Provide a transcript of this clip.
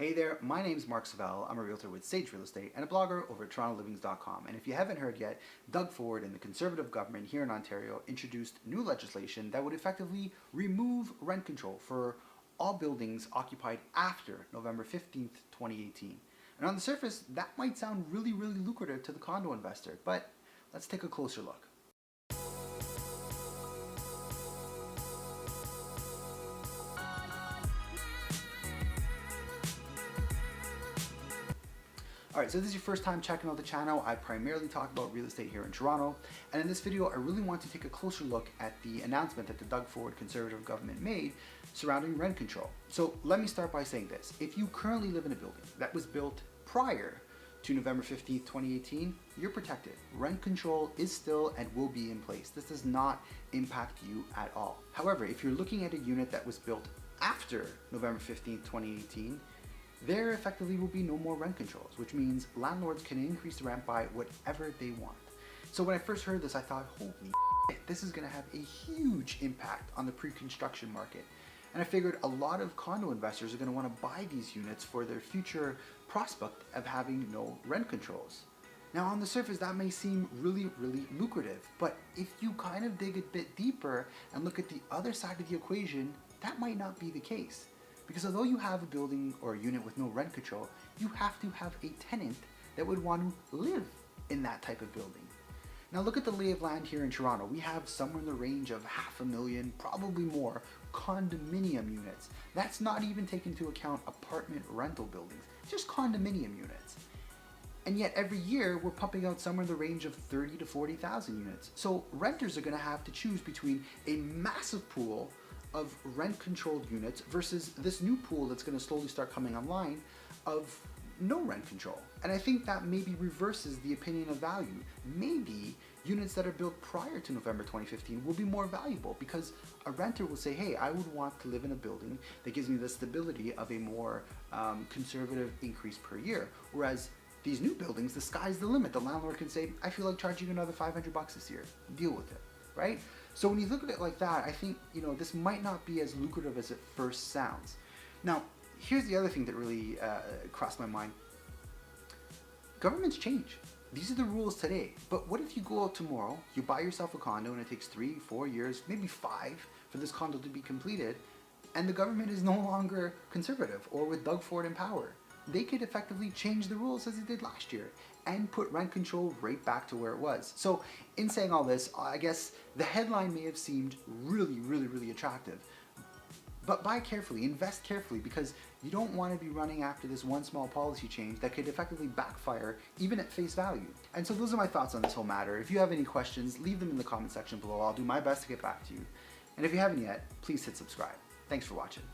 Hey there, my name's Mark Savell. I'm a realtor with Sage Real Estate and a blogger over at TorontoLivings.com. And if you haven't heard yet, Doug Ford and the Conservative government here in Ontario introduced new legislation that would effectively remove rent control for all buildings occupied after November 15th, 2018. And on the surface, that might sound really lucrative to the condo investor, but let's take a closer look. Alright, so this is your first time checking out the channel. I primarily talk about real estate here in Toronto, and in this video I really want to take a closer look at the announcement that the Doug Ford Conservative government made surrounding rent control. So let me start by saying this. If you currently live in a building that was built prior to November 15th, 2018, you're protected. Rent control is still and will be in place. This does not impact you at all. However, if you're looking at a unit that was built after November 15th, 2018, there effectively will be no more rent controls, which means landlords can increase the rent by whatever they want. So when I first heard this, I thought, holy shit, this is gonna have a huge impact on the pre-construction market. And I figured a lot of condo investors are gonna wanna buy these units for their future prospect of having no rent controls. Now on the surface, that may seem really lucrative, but if you kind of dig a bit deeper and look at the other side of the equation, that might not be the case. Because although you have a building or a unit with no rent control, you have to have a tenant that would want to live in that type of building. Now look at the lay of land here in Toronto. We have somewhere in the range of 500,000, probably more, condominium units. That's not even taking into account apartment rental buildings, just condominium units. And yet every year we're pumping out somewhere in the range of 30 to 40,000 units. So renters are gonna have to choose between a massive pool of rent-controlled units versus this new pool that's going to slowly start coming online of no rent control. And I think that maybe reverses the opinion of value. Maybe units that are built prior to November 2015 will be more valuable because a renter will say, hey, I would want to live in a building that gives me the stability of a more conservative increase per year. Whereas these new buildings, the sky's the limit. The landlord can say, I feel like charging you another $500 this year. Deal with it. Right? So when you look at it like that, I think, this might not be as lucrative as it first sounds. Now, here's the other thing that really crossed my mind. Governments change. These are the rules today. But what if you go out tomorrow, you buy yourself a condo and it takes 3, 4 years, maybe 5 for this condo to be completed, and the government is no longer conservative or with Doug Ford in power? They could effectively change the rules as they did last year and put rent control right back to where it was. So in saying all this, I guess the headline may have seemed really attractive. But buy carefully, invest carefully, because you don't want to be running after this one small policy change that could effectively backfire even at face value. And so those are my thoughts on this whole matter. If you have any questions, leave them in the comment section below. I'll do my best to get back to you. And if you haven't yet, please hit subscribe. Thanks for watching.